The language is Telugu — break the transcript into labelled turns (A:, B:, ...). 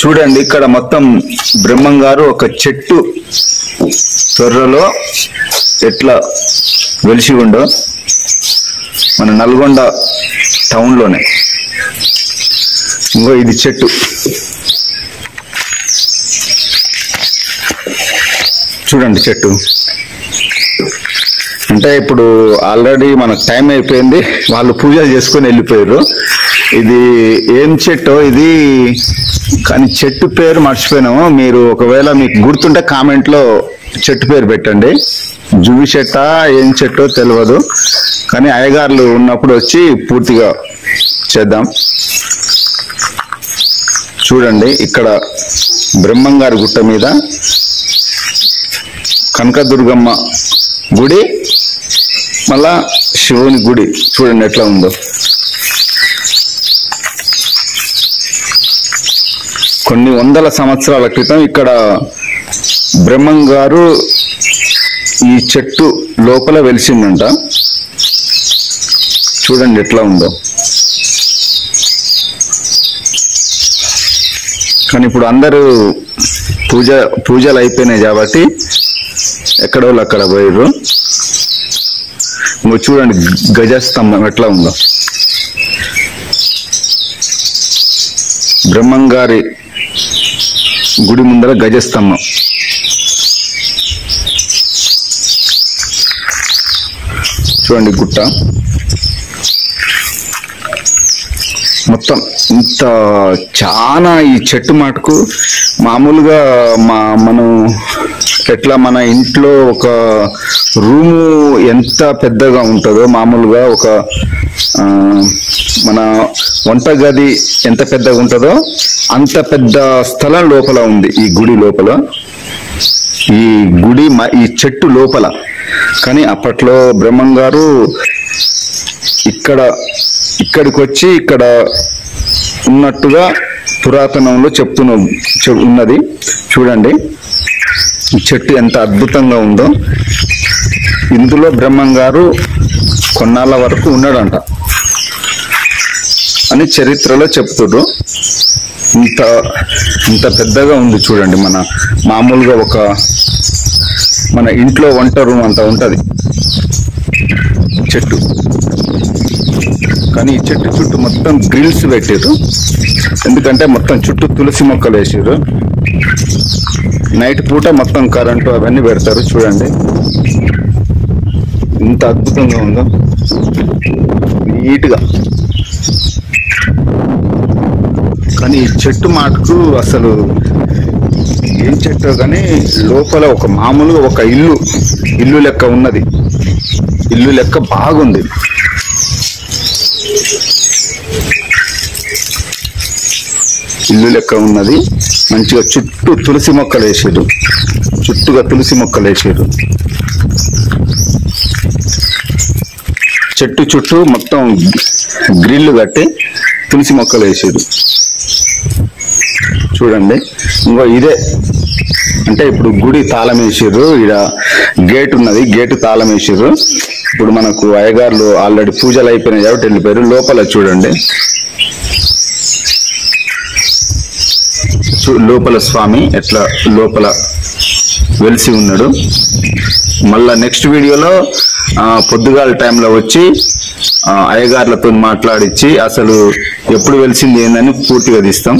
A: చూడండి ఇక్కడ మొత్తం బ్రహ్మం గారు ఒక చెట్టు తొర్రలో ఎట్లా వెలిసి ఉండో మన నల్గొండ టౌన్ లోనే. ఇంకో ఇది చెట్టు చూడండి, చెట్టు అంటే ఇప్పుడు ఆల్రెడీ మనకు టైం అయిపోయింది, వాళ్ళు పూజలు చేసుకొని వెళ్ళిపోయారు. ఇది ఏం చెట్టో ఇది, కానీ చెట్టు పేరు మర్చిపోయినాము. మీరు ఒకవేళ మీకు గుర్తుంటే కామెంట్ లో చెట్టు పేరు పెట్టండి. జువి చెట్ట ఏం చెట్టో తెలియదు, కానీ అయ్యగారులు ఉన్నప్పుడు వచ్చి పూర్తిగా చేద్దాం. చూడండి ఇక్కడ బ్రహ్మంగారి గుట్ట మీద కనకదుర్గమ్మ గుడి, మళ్ళా శివుని గుడి చూడండి ఎట్లా ఉందో. కొన్ని వందల సంవత్సరాల క్రితం ఇక్కడ బ్రహ్మం గారు ఈ చెట్టు లోపల వెలిసిందంట. చూడండి ఎట్లా ఉందో. కానీ ఇప్పుడు అందరూ పూజలు అయిపోయినాయి కాబట్టి ఎక్కడో అక్కడ పోయారు. ఇంకో చూడండి గజస్తంభం ఎట్లా ఉందో. బ్రహ్మం గారి గుడి ముందర గజస్తంభం. చూడండి గుట్ట మొత్తం ఇంత చాలా. ఈ చెట్టు మటుకు మామూలుగా మనం ఎట్లా మన ఇంట్లో ఒక రూము ఎంత పెద్దగా ఉంటుందో, మామూలుగా ఒక మన వంటగది ఎంత పెద్దగా ఉంటుందో అంత పెద్ద స్థలం లోపల ఉంది ఈ గుడి లోపల. ఈ గుడి ఈ చెట్టు లోపల. కానీ అప్పట్లో బ్రహ్మం గారు ఇక్కడికి వచ్చి ఇక్కడ ఉన్నట్టుగా పురాతనంలో ఉన్నది. చూడండి ఈ చెట్టు ఎంత అద్భుతంగా ఉందో. ఇందులో బ్రహ్మం గారు కొన్నాళ్ళ వరకు ఉన్నాడంట అని చరిత్రలో చెప్తున్నారు. ఇంత పెద్దగా ఉంది చూడండి. మామూలుగా మన ఇంట్లో వంట రూమ్ అంతా ఉంటది చెట్టు. కానీ ఈ చెట్టు చుట్టూ మొత్తం గ్రిల్స్ పెట్టారు, ఎందుకంటే మొత్తం చుట్టూ తులసి మొక్కలు వేసారు. నైట్ పూట మొత్తం కరెంటు అవన్నీ పెడతారు. చూడండి ఇంత అద్భుతంగా ఉందో, నీట్గా. కానీ ఈ చెట్టు మాటకు అసలు ఏం చెట్టో కానీ లోపల ఒక మామూలుగా ఒక ఇల్లు లెక్క ఉన్నది. ఇల్లు లెక్క బాగుంది. ఇల్లు లెక్క ఉన్నది. మంచిగా చుట్టూ తులసి మొక్కలు వేసారు, చెట్టు చుట్టూ మొత్తం గ్రిల్లు కట్టి తులసి మొక్కలు వేసారు. చూడండి ఇంకో ఇదే. అంటే ఇప్పుడు గుడి తాళం వేసారు, ఇక్కడ గేట్ ఉన్నది, గేటు తాళం వేసారు. ఇప్పుడు మనకు అయ్యగారులు ఆల్రెడీ పూజలు అయిపోయినాయి కాబట్టి వెళ్ళిపోయారు. లోపల చూడండి, లోపల స్వామి ఎట్లా లోపల వెలిసి ఉన్నాడు. మళ్ళా నెక్స్ట్ వీడియోలో పొద్దుగాల టైంలో వచ్చి అయ్యగారులతో మాట్లాడించి అసలు ఎప్పుడు వెలిసింది ఏందని పూర్తిగా తీస్తాం.